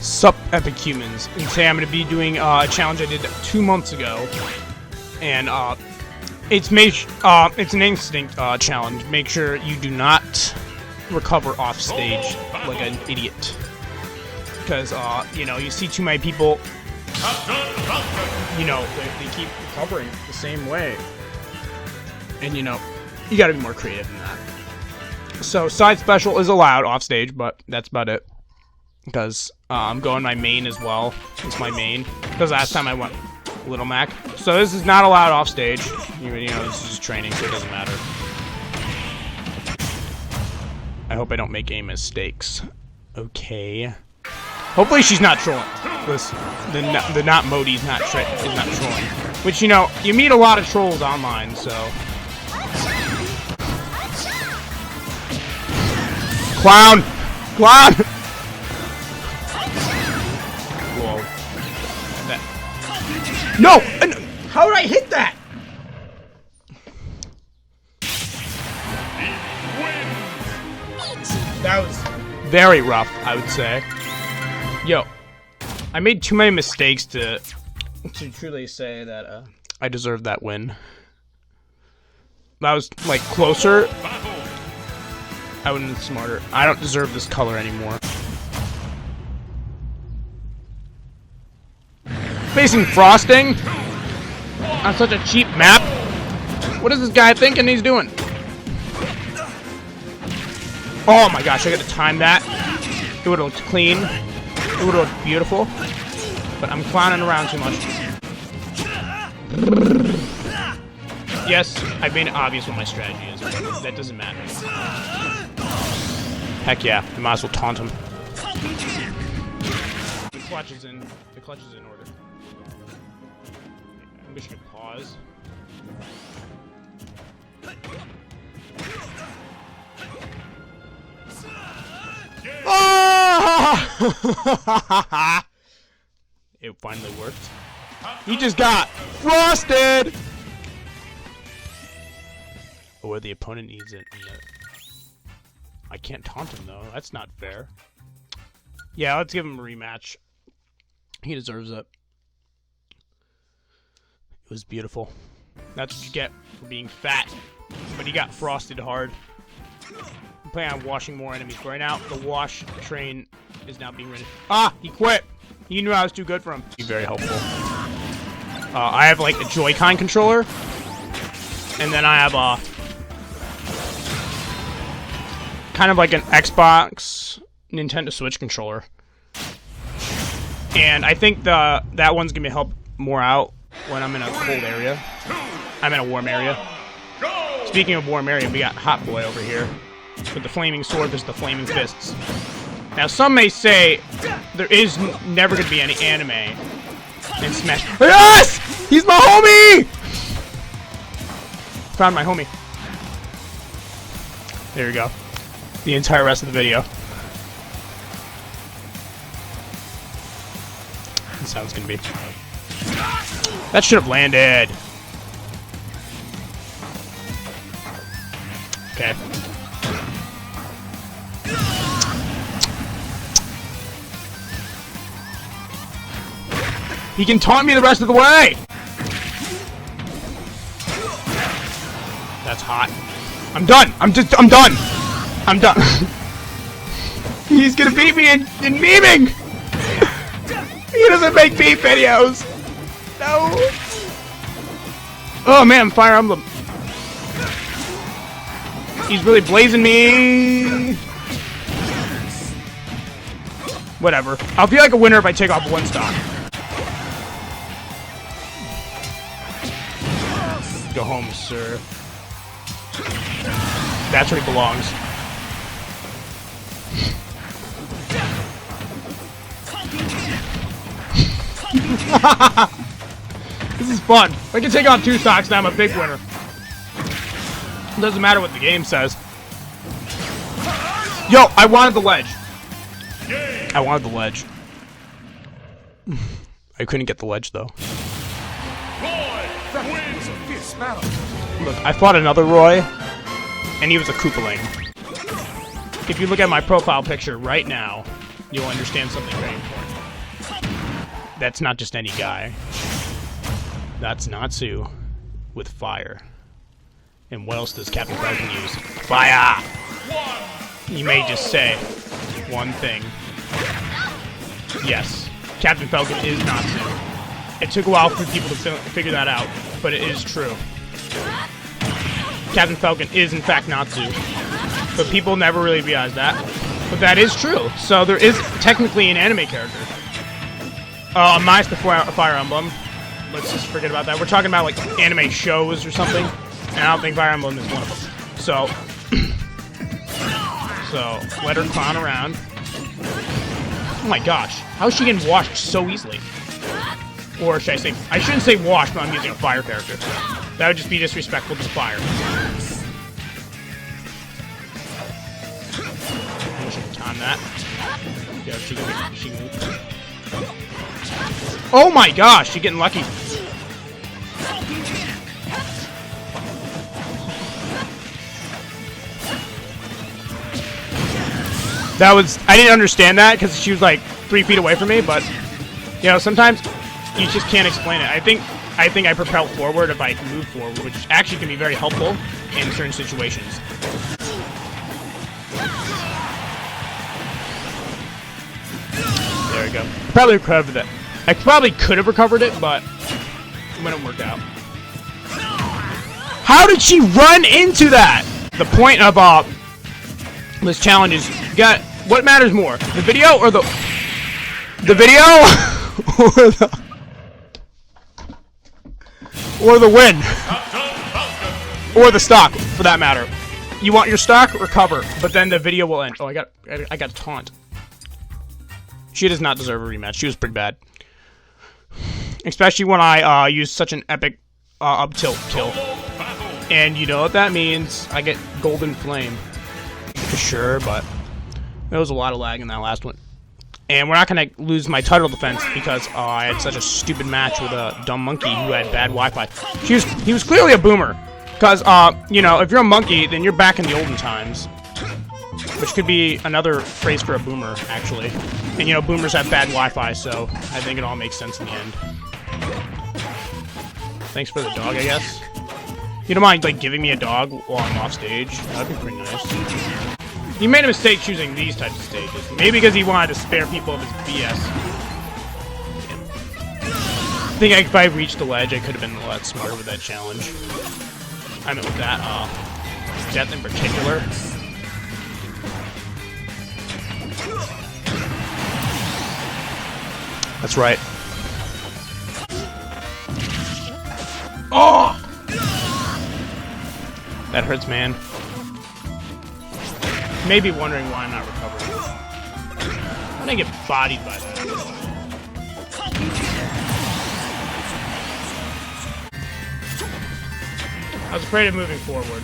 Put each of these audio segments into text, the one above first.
Sup Epic Humans, and today I'm going to be doing a challenge I did 2 months ago, and it's an instinct challenge. Make sure you do not recover off stage like an idiot, because you know, you see too many people, you know, they keep recovering the same way, and you know, you got to be more creative than that. So side special is allowed off stage, but that's about it. Because I'm going my main as well. It's my main. Because last time I went Little Mac. So this is not allowed off stage. You know, this is just training, so it doesn't matter. I hope I don't make any mistakes. Okay. Hopefully she's not trolling. The not Modi's not trolling. Which, you know, you meet a lot of trolls online, so. Clown! Clown! No! How did I hit that? That was very rough, I would say. Yo, I made too many mistakes to truly say that I deserved that win. That was like closer. I would have been smarter. I don't deserve this color anymore. Facing frosting on such a cheap map. What is this guy thinking he's doing? Oh my gosh, I gotta time that. It would have looked clean. It would have looked beautiful. But I'm clowning around too much. Yes, I've made it obvious what my strategy is, but that doesn't matter. Heck yeah, I might as well taunt him. The clutch is in order. I'm just gonna pause. Oh! It finally worked. He just got frosted! Or the opponent needs it. I can't taunt him though. That's not fair. Yeah, let's give him a rematch. He deserves it. It was beautiful. That's what you get for being fat. But he got frosted hard. I'm planning on washing more enemies. But right now, the wash train is now being ready. Ah! He quit! He knew I was too good for him. He's very helpful. I have like a Joy-Con controller. And then I have a kind of like an Xbox Nintendo Switch controller. And I think that one's gonna help more out when I'm in a cold area. I'm in a warm area. Speaking of warm area, we got Hot Boy over here. With the flaming sword, there's the flaming fists. Now, some may say there is never going to be any anime in Smash. Yes! He's my homie! Found my homie. There we go. The entire rest of the video. That's how it's going to be. That should have landed. Okay. He can taunt me the rest of the way! That's hot. I'm done! I'm done! I'm done. He's gonna beat me in memeing! He doesn't make meme videos! No! Oh man, Fire Emblem. He's really blazing me! Whatever. I'll feel like a winner if I take off one stock. Go home, sir. That's where he belongs. This is fun. If I can take on 2 stocks, now I'm a big winner. It doesn't matter what the game says. Yo, I wanted the ledge. I wanted the ledge. I couldn't get the ledge, though. Look, I fought another Roy, and he was a Koopaling. If you look at my profile picture right now, you'll understand something very important. That's not just any guy. That's Natsu with fire. And what else does Captain Falcon use? Fire! You may just say one thing. Yes, Captain Falcon is Natsu. It took a while for people to figure that out, but it is true. Captain Falcon is in fact Natsu, but people never really realize that. But that is true. So there is technically an anime character. Minus the Fire Emblem. Let's just forget about that. We're talking about like anime shows or something, and I don't think Fire Emblem is one of them. So, let her clown around. Oh my gosh, how is she getting washed so easily? Or should I say, I shouldn't say washed, but I'm using a fire character. That would just be disrespectful to the fire. I should time that. Yeah, she can. Oh my gosh, she's getting lucky. That was, I didn't understand that because she was like 3 feet away from me, but you know, sometimes you just can't explain it. I think I propel forward if I move forward, which actually can be very helpful in certain situations. There we go. Probably recovered that. I probably could have recovered it, but it wouldn't work out. How did she run into that? The point of this challenge is you got what matters more, the video or the video or the win or the stock for that matter. You want your stock, recover, but then the video will end. Oh, I got a taunt. She does not deserve a rematch. She was pretty bad. Especially when I used such an epic up tilt kill. And you know what that means. I get golden flame. For sure, but there was a lot of lag in that last one. And we're not going to lose my title defense because I had such a stupid match with a dumb monkey who had bad Wi-Fi. He was clearly a boomer. Because, you know, if you're a monkey, then you're back in the olden times. Which could be another phrase for a boomer, actually. And, you know, boomers have bad Wi-Fi, so I think it all makes sense in the end. Thanks for the dog, I guess. You don't mind, like, giving me a dog while I'm off stage? That'd be pretty nice. He made a mistake choosing these types of stages. Maybe because he wanted to spare people of his BS. I think if I reached the ledge, I could have been a lot smarter with that challenge. I meant with that, death in particular. That's right. Oh! That hurts, man. You may be wondering why I'm not recovering. How did I get bodied by that? I was afraid of moving forward.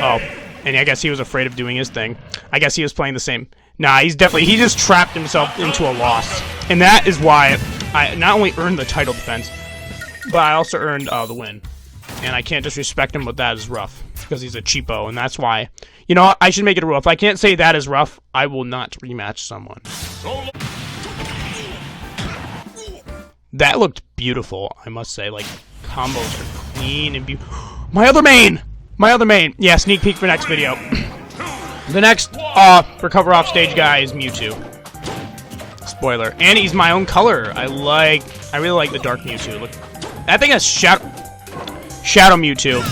Oh, and I guess he was afraid of doing his thing. I guess he was playing the same. Nah, he just trapped himself into a loss. And that is why I not only earned the title defense, but I also earned the win. And I can't disrespect him, but that is rough. Because he's a cheapo, and that's why. You know what? I should make it a rule. If I can't say that is rough, I will not rematch someone. That looked beautiful, I must say. Like, combos are clean and beautiful. My other main! My other main! Yeah, sneak peek for next video. The next recover off stage guy is Mewtwo. Spoiler. And he's my own color. I really like the dark Mewtwo. Look, that thing has Shadow Mewtwo,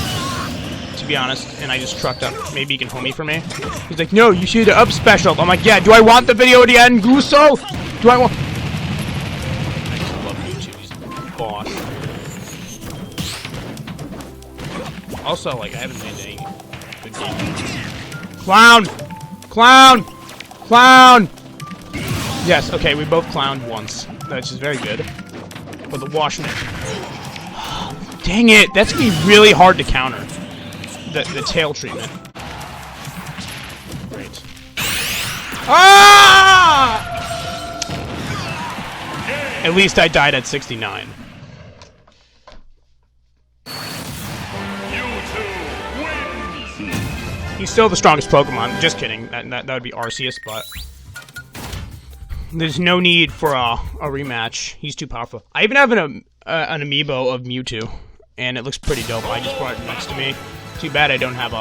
to be honest, and I just trucked up. Maybe he can homie for me. He's like, no, you should up special. I'm like, yeah, do I want the video to end, Guso? Do I want... I just love Mewtwo. He's a boss. Also, like, I haven't made any good games. Clown! Clown! Clown! Yes, okay, we both clowned once. That's just very good. But the Washman... Dang it! That's gonna be really hard to counter. The tail treatment. Great. Ah! At least I died at 69. He's still the strongest Pokemon. Just kidding. That would be Arceus, but... There's no need for a rematch. He's too powerful. I even have an amiibo of Mewtwo, and it looks pretty dope. I just brought it next to me. Too bad I don't have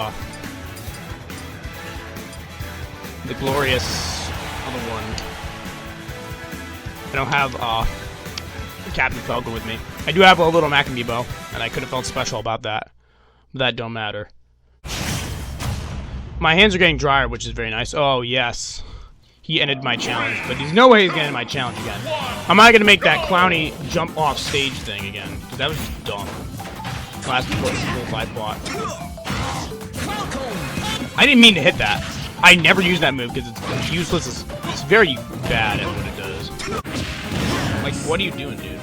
the glorious other one. I don't have Captain Falcon with me. I do have a little Mac amiibo, and I could have felt special about that. But that don't matter. My hands are getting drier, which is very nice. Oh, yes. He ended my challenge, but there's no way he's gonna end my challenge again. I'm not gonna make that clowny jump off stage thing again, because that was just dumb. Last rules I fought. I didn't mean to hit that. I never use that move because it's useless. It's very bad at what it does. Like, what are you doing, dude?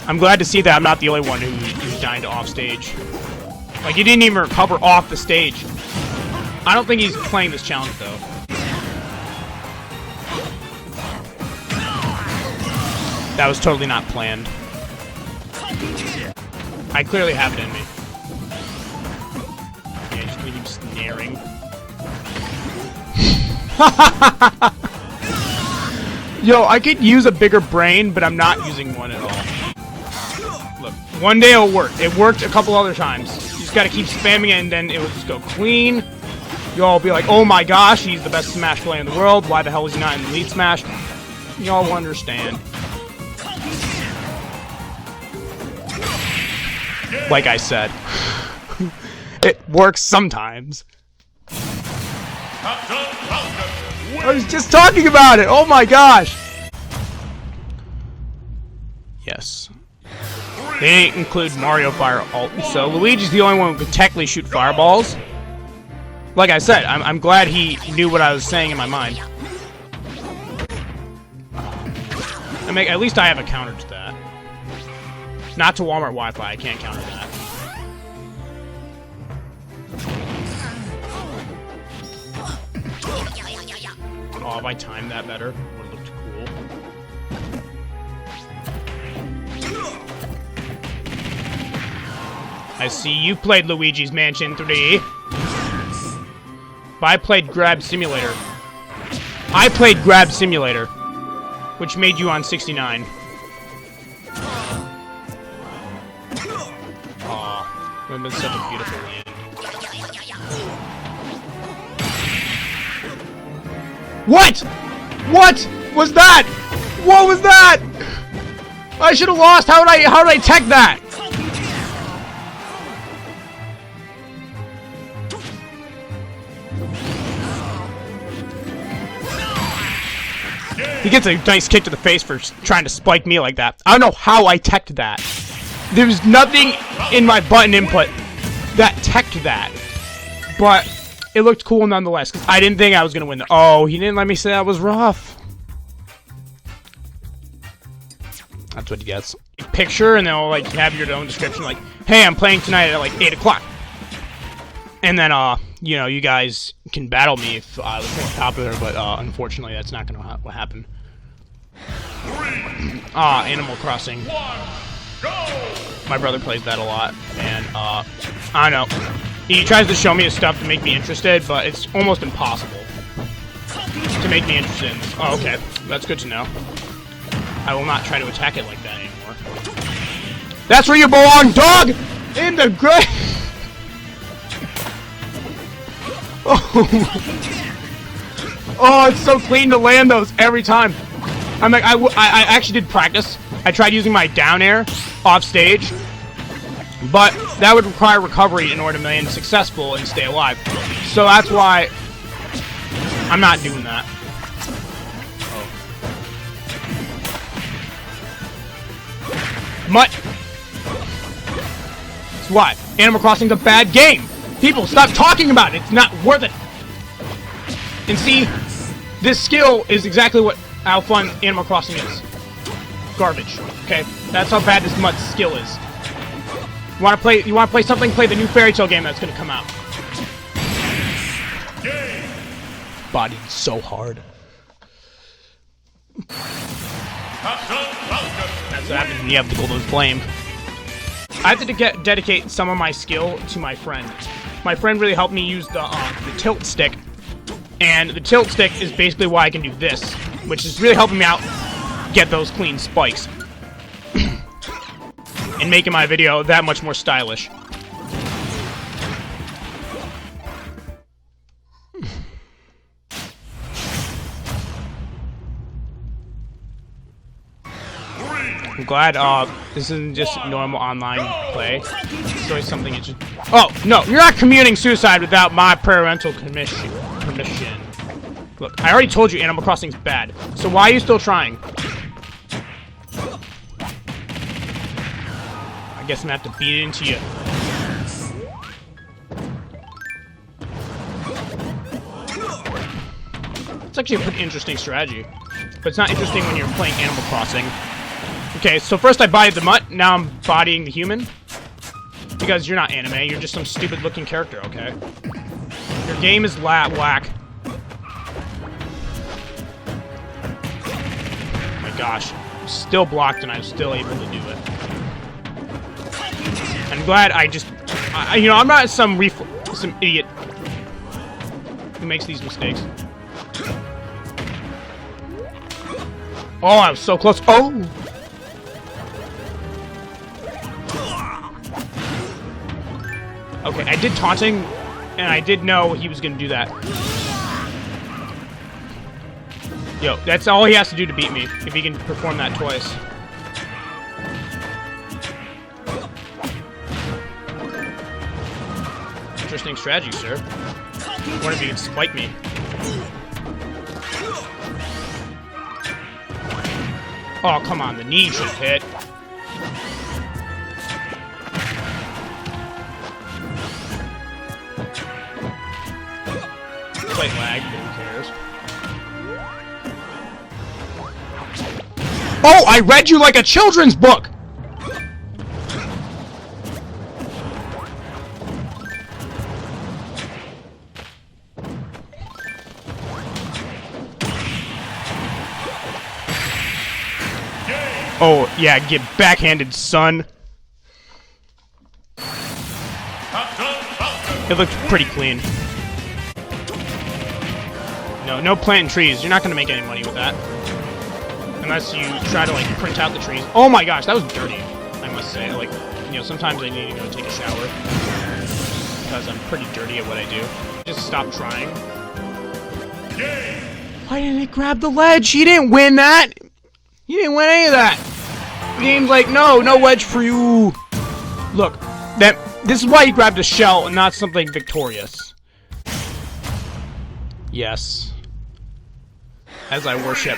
I'm glad to see that I'm not the only one who's dying to off stage. Like, he didn't even recover off the stage. I don't think he's playing this challenge, though. That was totally not planned. I clearly have it in me. Yeah, just leave him snaring. Yo, I could use a bigger brain, but I'm not using one at all. Look, one day it'll work. It worked a couple other times. You just gotta keep spamming it, and then it will just go clean. Y'all be like, oh my gosh, he's the best Smash player in the world. Why the hell is he not in Elite Smash? Y'all will understand. Like I said, it works sometimes. I was just talking about it. Oh my gosh. Yes. They didn't include Mario Fire Alt, so Luigi's the only one who can technically shoot fireballs. Like I said, I'm glad he knew what I was saying in my mind. At least I have a counter to that. Not to Walmart Wi-Fi, I can't counter that. Oh, if I timed that better, it would have looked cool. I see you played Luigi's Mansion 3. But I played Grab Simulator. I played Grab Simulator, which made you on 69. Aw, it would have been such a beautiful land. What? What was that? What was that? I should have lost. How did I tech that? He gets a nice kick to the face for trying to spike me like that. I don't know how I teched that. There's nothing in my button input that teched that. But it looked cool nonetheless, because I didn't think I was going to win. Oh, he didn't let me say that was rough. That's what he gets. Picture, and they'll like have your own description, like, hey, I'm playing tonight at like 8 o'clock. And then, you know, you guys can battle me if I was more popular, but unfortunately that's not going to happen. Animal Crossing. My brother plays that a lot, and I don't know. He tries to show me his stuff to make me interested, but it's almost impossible to make me interested in this. Oh, okay. That's good to know. I will not try to attack it like that anymore. That's where you belong, dog! In the grave! Oh, it's so clean to land those every time. I'm like, I actually did practice. I tried using my down air off stage, but that would require recovery in order to remain successful and stay alive. So that's why I'm not doing that. Mutt. That's why Animal Crossing's a bad game. People, stop talking about it. It's not worth it. And see, this skill is exactly how fun Animal Crossing is. Garbage. Okay, that's how bad this Mutt's skill is. You want to play something? Play the new Fairy Tail game that's gonna come out. Bodied so hard. That's what happens when you have the Golden Flame. I have to dedicate some of my skill to my friend. My friend really helped me use the tilt stick And the tilt stick is basically why I can do this, which is really helping me out get those clean spikes. And making my video that much more stylish. I'm glad this isn't just normal online play. It's always something it's just... Oh, no, you're not commuting suicide without my parental permission. Look, I already told you Animal Crossing's bad, so why are you still trying? I guess I'm gonna have to beat it into you. It's actually a pretty interesting strategy, but it's not interesting when you're playing Animal Crossing. Okay, so first I bodied the mutt, now I'm bodying the human. Because you're not anime, you're just some stupid-looking character, okay? Your game is whack. Oh my gosh. I'm still blocked and I'm still able to do it. I'm glad I just... you know, I'm not some idiot who makes these mistakes. Oh, I was so close. Oh! Okay, I did taunting, and I did know he was gonna do that. Yo, that's all he has to do to beat me, if he can perform that twice. Interesting strategy, sir. I wonder if he can spike me. Oh, come on, the knee should hit. Slight lag, but who cares? Oh, I read you like a children's book! Oh, yeah, get backhanded, son. It looks pretty clean. No planting trees. You're not gonna make any money with that. Unless you try to, like, print out the trees. Oh my gosh, that was dirty, I must say. Like, you know, sometimes I need to go take a shower. Because I'm pretty dirty at what I do. Just stop trying. Why didn't it grab the ledge? He didn't win that! He didn't win any of that! The game's like, no wedge for you! Look, this is why he grabbed a shell and not something victorious. Yes. As I worship.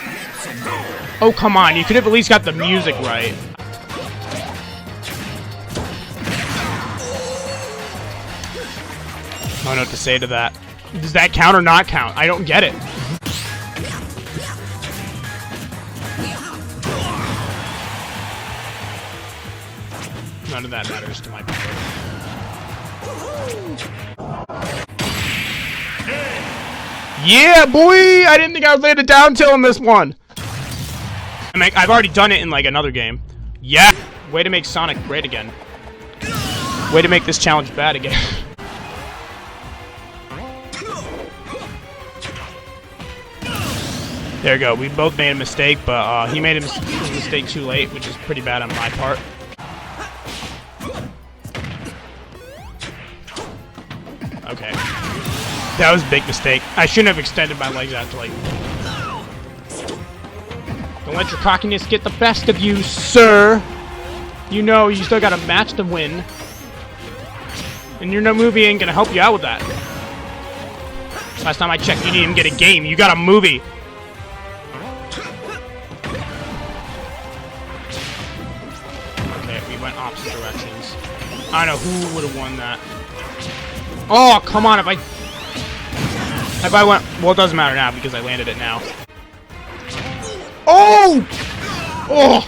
Oh, come on, you could have at least got the music right. I don't know what to say to that. Does that count or not count? I don't get it. None of that matters to my power. Yeah, boy! I didn't think I would land a down tilt on this one. I mean, I've already done it in, like, another game. Yeah! Way to make Sonic great again. Way to make this challenge bad again. There we go. We both made a mistake, but he made his mistake too late, which is pretty bad on my part. Okay. That was a big mistake. I shouldn't have extended my legs out to, like... Don't let your cockiness get the best of you, sir! You know, you still got a match to win. And your movie ain't gonna help you out with that. Last time I checked, you didn't even get a game. You got a movie. Okay, we went opposite directions. I don't know who would have won that. Oh, come on, if I went... Well, it doesn't matter now because I landed it now. Oh! Oh!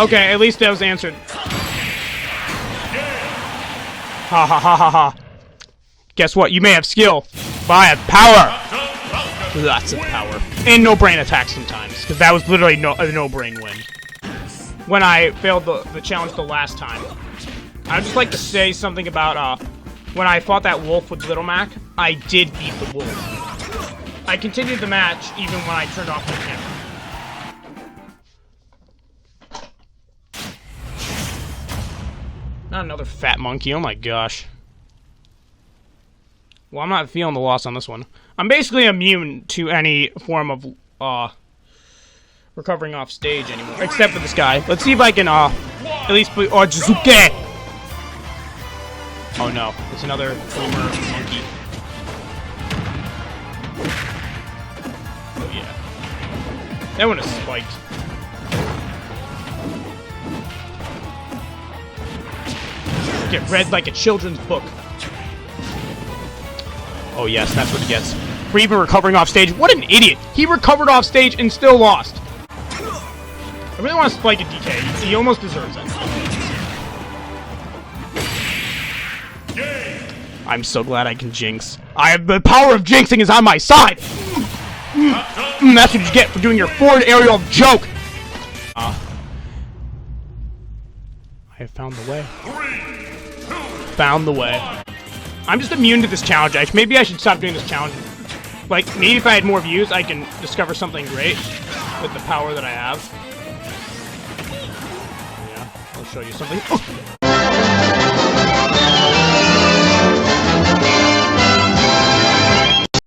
Okay, at least that was answered. Ha ha ha ha ha. Guess what? You may have skill, but I have power! Lots of power. And no brain attacks sometimes, because that was literally a no-brain win. When I failed the challenge the last time. I'd just like to say something about, when I fought that wolf with Little Mac, I did beat the wolf. I continued the match even when I turned off my camera. Not another fat monkey, oh my gosh. Well, I'm not feeling the loss on this one. I'm basically immune to any form of, recovering off stage anymore. Except for this guy. Let's see if I can, at least put, oh, Jizuke! Oh no, it's another boomer monkey. Oh yeah. That one is spiked. Get read like a children's book. Oh yes, that's what he gets. For even recovering off stage. What an idiot! He recovered off stage and still lost. I really want to spike a DK. He almost deserves it. I'm so glad I can jinx. The power of jinxing is on my side! That's what you get for doing your forward aerial joke! I have found the way. Found the way. I'm just immune to this challenge, actually. Maybe I should stop doing this challenge. Like, maybe if I had more views, I can discover something great with the power that I have. Yeah, I'll show you something. Oh.